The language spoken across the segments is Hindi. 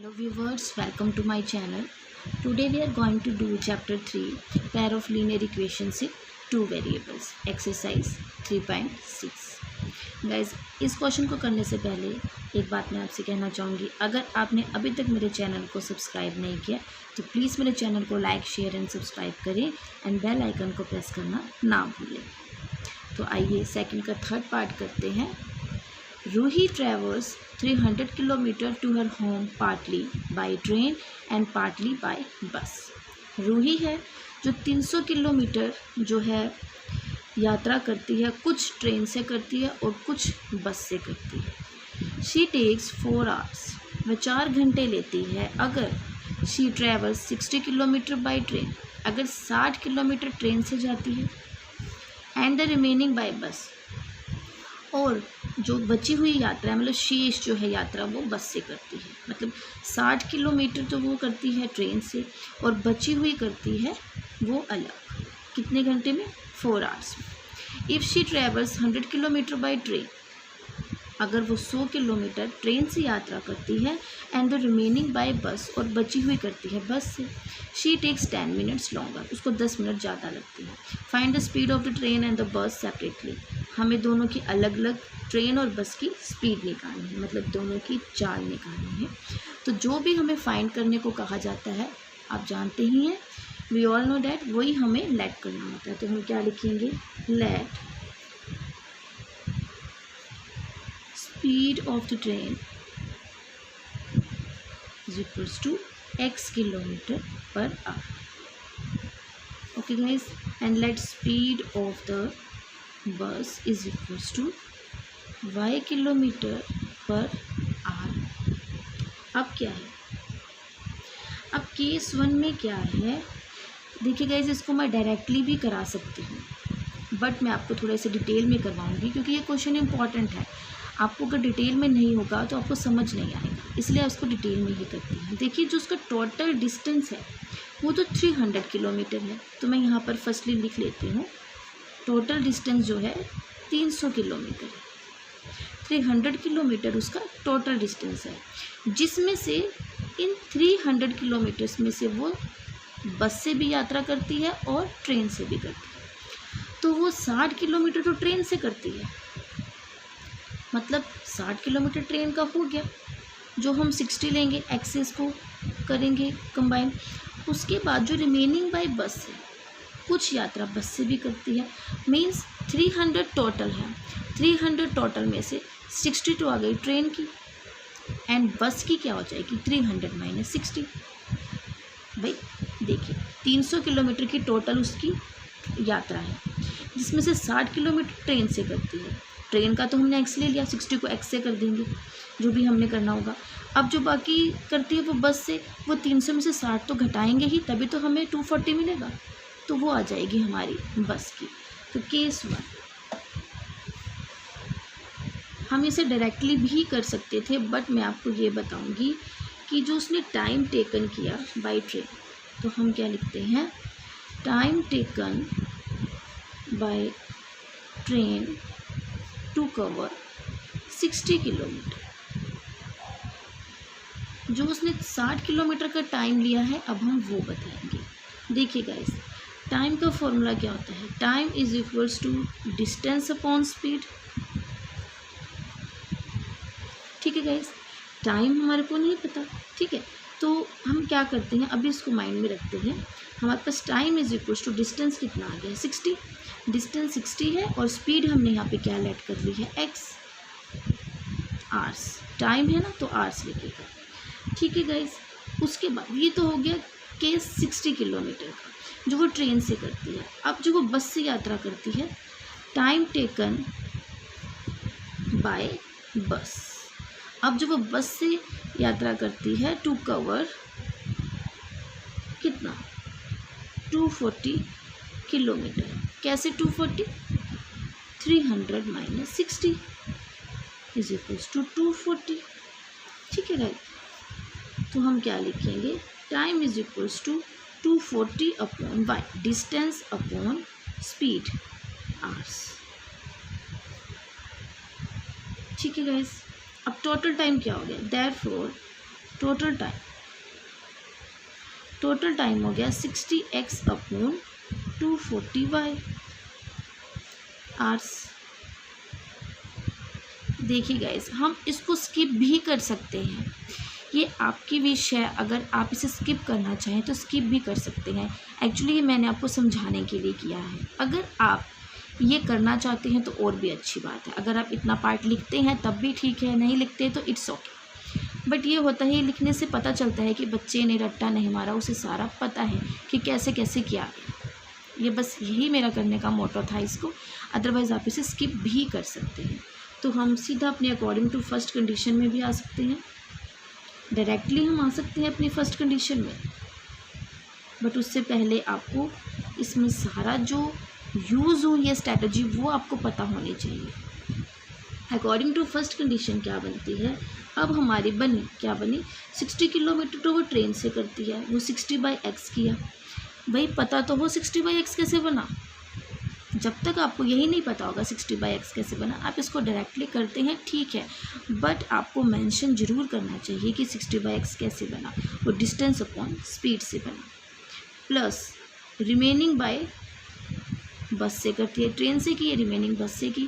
Hello viewers, welcome to my channel. Today we are going to do chapter 3 pair of linear equations in two variables exercise 3.6. Guys, इस क्वेश्चन को करने से पहले एक बात मैं आपसे कहना चाहूँगी, अगर आपने अभी तक मेरे चैनल को सब्सक्राइब नहीं किया तो प्लीज़ मेरे चैनल को लाइक शेयर एंड सब्सक्राइब करें एंड बेल आइकन को प्रेस करना ना भूलें। तो आइए सेकंड का थर्ड पार्ट करते हैं। Ruhi travels 300 kilometer to her home partly by train and partly by bus. Ruhi है जो 300 किलोमीटर जो है यात्रा करती है, कुछ ट्रेन से करती है और कुछ बस से करती है। She takes 4 hours, वह 4 घंटे लेती है अगर she travels 60 kilometre by train, अगर 60 किलोमीटर ट्रेन से जाती है and the remaining by bus, और जो बची हुई यात्रा है मतलब शेष जो है यात्रा वो बस से करती है। मतलब 60 किलोमीटर तो वो करती है ट्रेन से और बची हुई करती है वो अलग। कितने घंटे में? 4 आवर्स में। If she travels 100 kilometre by train, अगर वो 100 किलोमीटर ट्रेन से यात्रा करती है एंड द रिमेनिंग बाय बस, और बची हुई करती है बस से, शी टेक्स 10 मिनट्स लॉन्गर, उसको 10 मिनट ज़्यादा लगती है। Find the speed of the train and the bus separately, हमें दोनों की अलग अलग ट्रेन और बस की स्पीड निकालनी है, मतलब दोनों की चाल निकालनी है। तो जो भी हमें फाइंड करने को कहा जाता है आप जानते ही हैं, वी ऑल नो डैट, वही हमें लेट करना होता है। तो हम क्या लिखेंगे? Let speed of the train is equals to x kilometer per hour. Okay guys, and let speed of the bus is equals to y kilometer per hour. अब क्या है? अब केस 1 में क्या है? देखिए गाइज, इसको मैं डायरेक्टली भी करा सकती हूँ बट मैं आपको थोड़ा सा डिटेल में करवाऊँगी क्योंकि ये क्वेश्चन इम्पॉर्टेंट है। आपको अगर डिटेल में नहीं होगा तो आपको समझ नहीं आएगा, इसलिए उसको डिटेल में ही करती हैं। देखिए, जो उसका टोटल डिस्टेंस है वो तो 300 किलोमीटर है, तो मैं यहाँ पर फर्स्टली लिख लेती हूँ टोटल डिस्टेंस जो है 300 किलोमीटर है। 300 किलोमीटर उसका टोटल डिस्टेंस है, जिसमें से इन 300 किलोमीटर्स में से वो बस से भी यात्रा करती है और ट्रेन से भी करती है। तो वो 60 किलोमीटर तो ट्रेन से करती है, मतलब 60 किलोमीटर ट्रेन का हो गया, जो हम 60 लेंगे एक्सेस को करेंगे कंबाइन। उसके बाद जो रिमेनिंग बाय बस है, कुछ यात्रा बस से भी करती है, मींस 300 टोटल है। 300 टोटल में से 60 तो आ गई ट्रेन की एंड बस की क्या हो जाएगी? 300 माइनस 60। भाई देखिए, 300 किलोमीटर की टोटल उसकी यात्रा है, जिसमें से 60 किलोमीटर ट्रेन से करती है। ट्रेन का तो हमने एक्स ले लिया, 60 को एक्स से कर देंगे, जो भी हमने करना होगा। अब जो बाकी करती है वो बस से, वो 300 में से 60 तो घटाएंगे ही, तभी तो हमें 240 मिलेगा, तो वो आ जाएगी हमारी बस की। तो केस 1 हम इसे डायरेक्टली भी कर सकते थे बट मैं आपको ये बताऊंगी कि जो उसने टाइम टेकन किया बाय ट्रेन, तो हम क्या लिखते हैं? Time taken by train to cover 60 kilometre. जो उसने 60 किलोमीटर का टाइम लिया है, अब हम वो बताएंगे। देखिए गाइस, टाइम का फॉर्मूला क्या होता है? Time is equals to distance upon speed. ठीक है गाइस, टाइम हमारे को नहीं पता, ठीक है, तो हम क्या करते हैं, अभी इसको माइंड में रखते हैं। हमारे पास time is equals to distance कितना आ गया? 60। डिस्टेंस 60 है और स्पीड हमने यहाँ पे क्या लेट कर ली है? x। आवर्स टाइम है ना, तो आवर्स लिखेगा। ठीक है गाइस, उसके बाद ये तो हो गया केस 60 किलोमीटर का जो वो ट्रेन से करती है। अब जो वो बस से यात्रा करती है, टाइम टेकन बाय बस। अब जो वो बस से यात्रा करती है टू कवर कितना? 240 किलोमीटर। कैसे 240? 300 माइनस 60 इज इक्वल्स टू 240। ठीक है गाइस, तो हम क्या लिखेंगे? Time is equals to 240 upon y, distance upon speed, hours. ठीक है गाइस, अब टोटल टाइम क्या हो गया? देयरफॉर टोटल टाइम हो गया 60x अपॉन 240y आवर्स। देखिए गाइस, हम इसको स्किप भी कर सकते हैं, ये आपकी विश है। अगर आप इसे स्किप करना चाहें तो स्किप भी कर सकते हैं। एक्चुअली ये मैंने आपको समझाने के लिए किया है। अगर आप ये करना चाहते हैं तो और भी अच्छी बात है। अगर आप इतना पार्ट लिखते हैं तब भी ठीक है, नहीं लिखते तो इट्स ओके। बट ये होता है, लिखने से पता चलता है कि बच्चे ने रट्टा नहीं मारा, उसे सारा पता है कि कैसे कैसे किया। ये बस यही मेरा करने का मोटो था इसको। अदरवाइज़ आप इसे स्किप भी कर सकते हैं। तो हम सीधा अपने अकॉर्डिंग टू फर्स्ट कंडीशन में भी आ सकते हैं, डायरेक्टली हम आ सकते हैं अपनी फर्स्ट कंडीशन में। बट उससे पहले आपको इसमें सारा जो यूज़ हुई है स्ट्रैटेजी वो आपको पता होनी चाहिए। अकॉर्डिंग टू फर्स्ट कंडीशन क्या बनती है, अब हमारी क्या बनी 60 किलोमीटर तो वो ट्रेन से करती है, वो 60/x किया। भाई पता तो हो 60/x कैसे बना। जब तक आपको यही नहीं पता होगा 60/x कैसे बना, आप इसको डायरेक्टली करते हैं ठीक है, बट आपको मेंशन ज़रूर करना चाहिए कि 60/x कैसे बना। वो डिस्टेंस अपॉन स्पीड से बना, प्लस रिमेनिंग बाय बस से करती है, ट्रेन से की है, रिमेनिंग बस से की,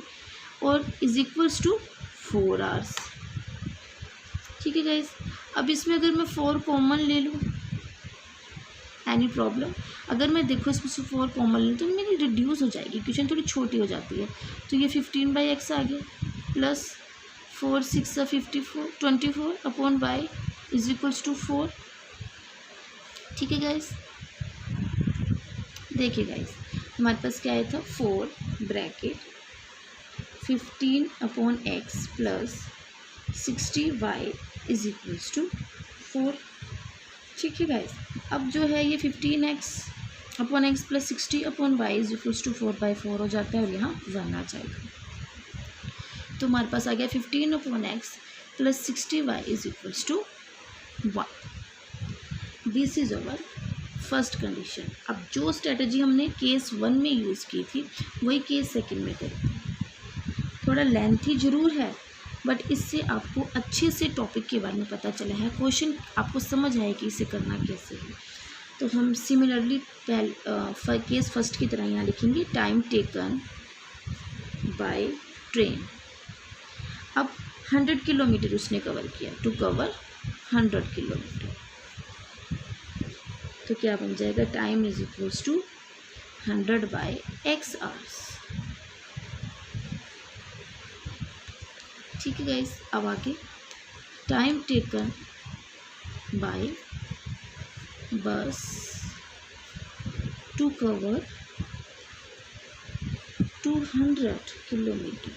और इज इक्वल्स टू 4 आवर्स। ठीक है गाइस, अब इसमें अगर मैं 4 कॉमन ले लूँ, एनी प्रॉब्लम? अगर मैं देखो इसमें से 4 कॉमन लूँ तो मेरी रिड्यूस हो जाएगी, क्वेश्चन थोड़ी छोटी हो जाती है। तो ये 15/x आ गया, plus 4 6 24 upon y is equals to 4। ठीक है गाइस, देखिए गाइस, हमारे पास क्या आया था 4 bracket 15/x plus 60y is equals to 4। ठीक है गाइस, अब जो है ये 15x/x plus 60/y is equals to 4/4 हो जाता है, और यहाँ 1 आ जाएगा। तो हमारे पास आ गया 15/x plus 60y is equals to 1। This is our first condition. अब जो स्ट्रेटजी हमने केस 1 में यूज़ की थी वही केस 2 में करें। थोड़ा लेंथी जरूर है, बट इससे आपको अच्छे से टॉपिक के बारे में पता चला है, क्वेश्चन आपको समझ आए कि इसे करना कैसे है। तो हम सिमिलरली केस फर्स्ट की तरह यहाँ लिखेंगे, टाइम टेकन बाय ट्रेन। अब 100 किलोमीटर उसने कवर किया, टू कवर 100 किलोमीटर, तो क्या बन जाएगा, time is equals to 100/x hours. ठीक है गाइस, अब आगे time taken by bus to cover 200 kilometre,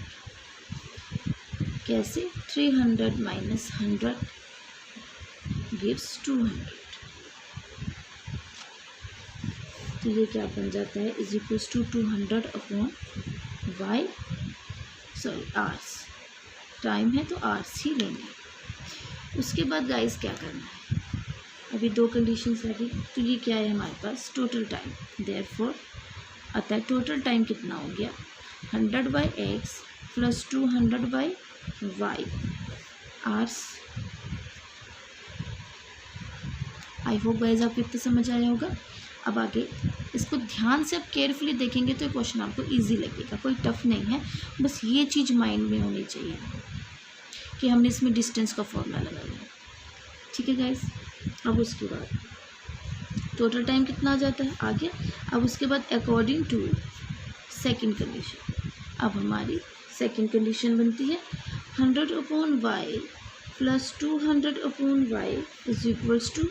कैसे 300 माइनस 100 गिव्स 200। तो ये क्या बन जाता है, is equals to 200 upon y, sorry hours, time है तो आवर्स ही लेंगे। उसके बाद गाइस क्या करना है, अभी 2 कंडीशंस आ गई। तो ये क्या है हमारे पास, टोटल टाइम। देयरफॉर अतः टोटल टाइम कितना हो गया, 100/x plus 200/y hours. I hope guys आपको इतना समझ आया होगा। अब आगे इसको ध्यान से आप केयरफुली देखेंगे तो ये क्वेश्चन आपको इजी लगेगा, कोई टफ नहीं है। बस ये चीज़ माइंड में होनी चाहिए कि हमने इसमें डिस्टेंस का फॉर्मूला लगाया है। ठीक है गाइस, अब उसके बाद टोटल टाइम कितना आ जाता है, आ गया। अब उसके बाद अकॉर्डिंग टू सेकंड कंडीशन, अब हमारी सेकंड कंडीशन बनती है 100/y plus 200/y is equals to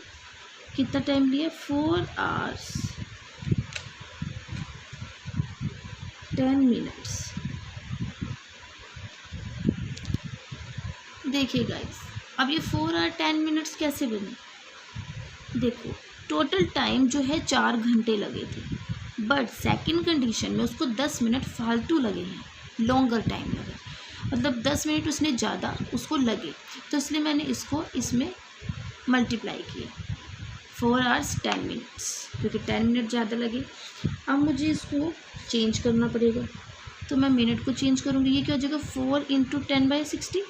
कितना टाइम लिया, 4 आवर्स 10 मिनट्स। देखिए गाइस, अब ये 4 आवर 10 मिनट्स कैसे बने, देखो टोटल टाइम जो है 4 घंटे लगे थे, बट सेकंड कंडीशन में उसको 10 मिनट फालतू लगे हैं, लॉन्गर टाइम लगा, मतलब 10 मिनट उसने ज़्यादा उसको लगे, तो इसलिए मैंने इसको इसमें मल्टीप्लाई किया 4 आवर्स 10 मिनट्स, क्योंकि 10 मिनट ज़्यादा लगे। अब मुझे इसको चेंज करना पड़ेगा, तो मैं मिनट को चेंज करूँगी, ये क्या हो जाएगा 4 × 10/60।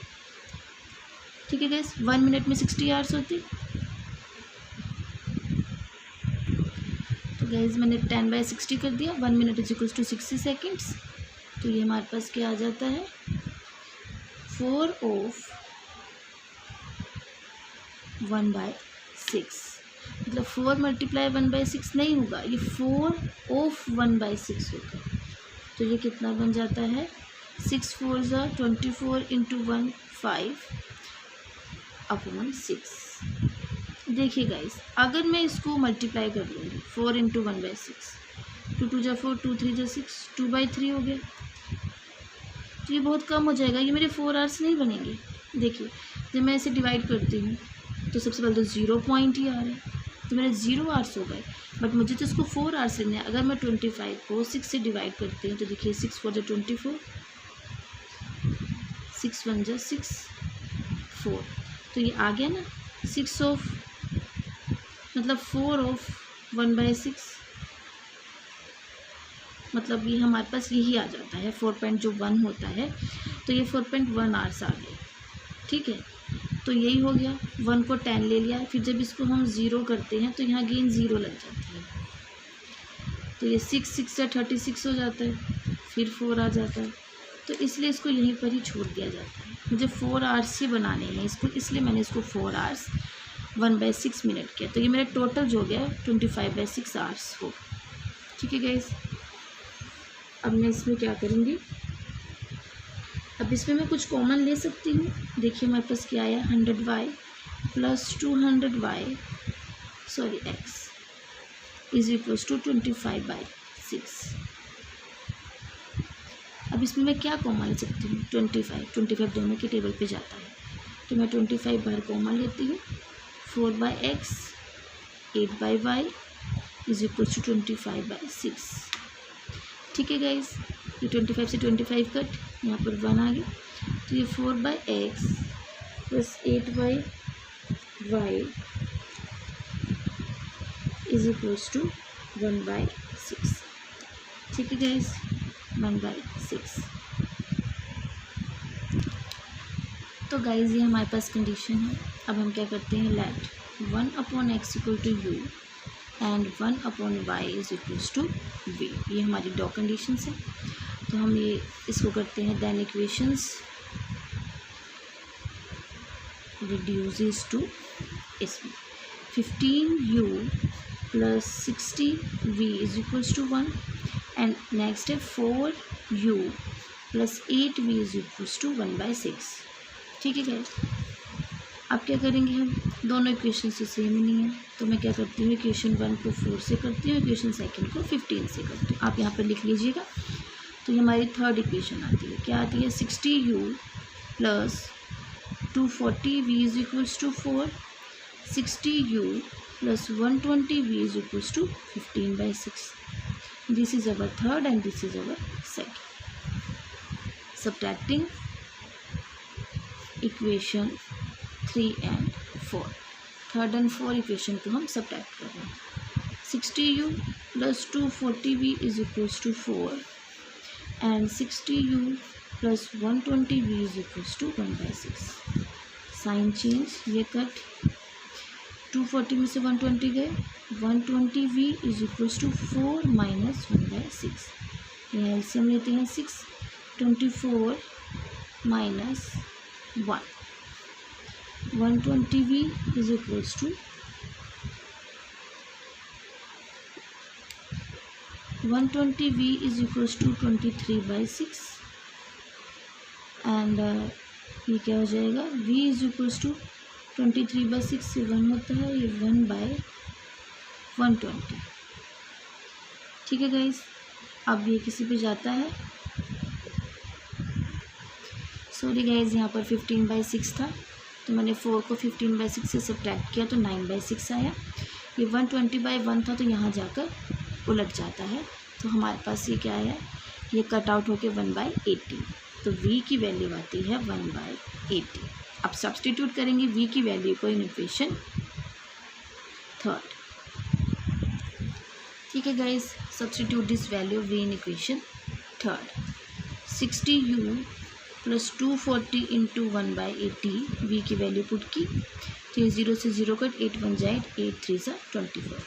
ठीक है गाइस, 1 मिनट में 60 आवर्स होती। तो गाइस मैंने 10/60 कर दिया, 1 minute is equals to 60 seconds. तो ये हमारे पास क्या आ जाता है, 4 ऑफ 1/6। मतलब 4 मल्टीप्लाई 1/6 नहीं होगा, ये 4 ऑफ 1/6 होगा। तो ये कितना बन जाता है, 6 4 ज़ा 24 इंटू 1 5/6। देखिए गाइस, अगर मैं इसको मल्टीप्लाई कर लूँगी 4 इंटू 1/6, 2 2 ज़ा 4, 2 3 ज़ा 6, 2/3 हो गया। तो ये बहुत कम हो जाएगा, ये मेरे 4 आवर्स नहीं बनेंगे। देखिए जब मैं इसे डिवाइड करती हूँ तो सबसे पहले तो 0 पॉइंट ही आ रहा है, तो मेरे 0 आवर्स हो गए। बट मुझे तो इसको 4 आवर्स लेने हैं। अगर मैं 25 को 6 से डिवाइड करती हूँ तो देखिए 6 4 ज़ा 24, 6 1 ज़ा 6 4, तो ये आ गया ना 6 ऑफ, मतलब 4 ऑफ 1/6, मतलब ये हमारे पास यही आ जाता है 4.1 होता है। तो ये 4.1 आवर्स आ गए। ठीक है, तो यही हो गया। 1 को 10 ले लिया, फिर जब इसको हम 0 करते हैं तो यहाँ अगेन 0 लग जाती है। तो ये 6 6 या 36 हो जाता है, फिर 4 आ जाता है। तो इसलिए इसको यहीं पर ही छोड़ दिया जाता है। मुझे 4 आवर्स ही बनाने हैं इसको, इसलिए मैंने इसको 4 आवर्स 1/6 मिनट किया। तो ये मेरा टोटल जो हो गया 25/6 आवर्स हो। ठीक है गाइस, अब मैं इसमें क्या करूँगी, अब इसमें मैं कुछ कॉमन ले सकती हूँ। देखिए हमारे पास क्या आया, 100y plus 200y sorry x is equals to 25/6। अब इसमें मैं क्या कॉमन ले सकती हूँ, 25 दोनों के टेबल पे जाता है, तो मैं 25 बार कॉमन लेती हूँ। 4/x 8/y is equals to 25/6। ठीक है गाइस, ये 25 से 25 कट, यहाँ पर 1 आ गया। तो ये 4/x plus 8/y is equals to 1/6। ठीक है गाइस, 1/6। तो गाइस ये हमारे पास कंडीशन है। अब हम क्या करते हैं, let 1/x equal to u and 1/y is equals to v। ये हमारी दो कंडीशंस हैं। तो हम ये इसको करते हैं, देन इक्वेशंस रिड्यूसेस टू इसमें 15u plus 60v is equals to 1 and next है 4u plus 8v is equals to 1/6। ठीक है गाइस, अब क्या करेंगे, हम दोनों इक्वेशन से सेम ही नहीं है, तो मैं क्या करती हूँ, इक्वेशन 1 को 4 से करती हूँ, इक्वेशन 2 को 15 से करती हूँ। आप यहाँ पर लिख लीजिएगा। तो ये हमारी थर्ड इक्वेशन आती है, क्या आती है, 60u plus 240v is equals to 4, 60u plus 120v is equals to 15/6। This is our third and this is our second. Subtracting equation 3 and 4, third and fourth equation को हम सब्ट्रैक्ट कर रहे हैं। 60u plus 240v is equals to 4 and 60u plus 120v is equals to 1/6। Sign change, ये कट, 240 में से 120 गए, 120v is equals to 4 minus 1/6। यहाँ एलसीएम लेते हैं 6, 24 minus 1, 120v is equals to 120v is equals to 23/6 and ये क्या हो जाएगा, v इज इक्वल्स टू 23/6 से 1 होता है, ये 1/120। ठीक है गाइस, अब ये किसी पे जाता है, सॉरी गाइस यहाँ पर 15/6 था, तो मैंने 4 को 15/6 से सब्ट्रैक्ट किया तो 9/6 आया। ये 120/1 था तो यहाँ जाकर उलट जाता है, तो हमारे पास ये क्या है, ये कट आउट होके 1/80। तो v की वैल्यू आती है 1/80। अब सब्स्टिट्यूट करेंगे v की वैल्यू को इन इक्वेशन थर्ड। ठीक है guys, substitute this value v in equation third. 60u plus 240 into 1/80, v की वैल्यू पुट की, 30 से 0 कट, 8 1 जा 8, 8 3 जा 24,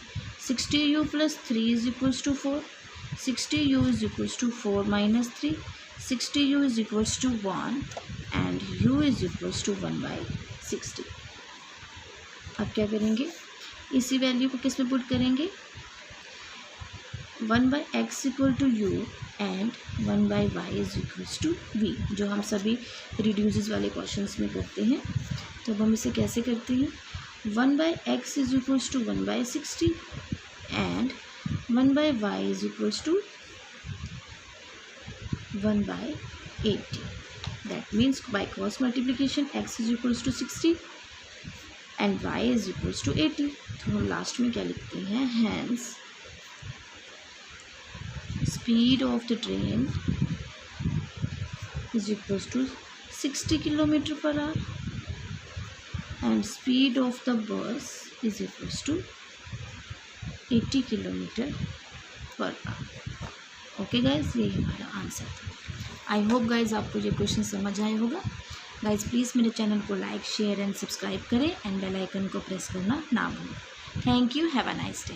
60u plus 3 is equals to 4, 60u is equals to 4 minus 3, 60u is equals to 1 and u is equals to 1/60। अब क्या करेंगे, इसी वैल्यू को किस में पुट करेंगे, 1/x equal to u and 1/y is equals to v, जो हम सभी रिड्यूसेस वाले क्वेश्चंस में करते हैं। तो अब हम इसे कैसे करते हैं, 1/x is equals to 1/60 and 1/y is equals to 1/80। That means by cross multiplication x is equals to 60 and y is equals to 80। तो हम लास्ट में क्या लिखते हैं, hence speed of the train is equals to 60 km per hour and speed of the bus is equals to 80 km per hour। Okay guys, यही हमारा आंसर था। आई होप गाइज आपको ये क्वेश्चन समझ आया होगा। गाइज प्लीज़ मेरे चैनल को लाइक शेयर एंड सब्सक्राइब करें एंड बेल आइकन को प्रेस करना ना भूलें। Thank you, have a nice day.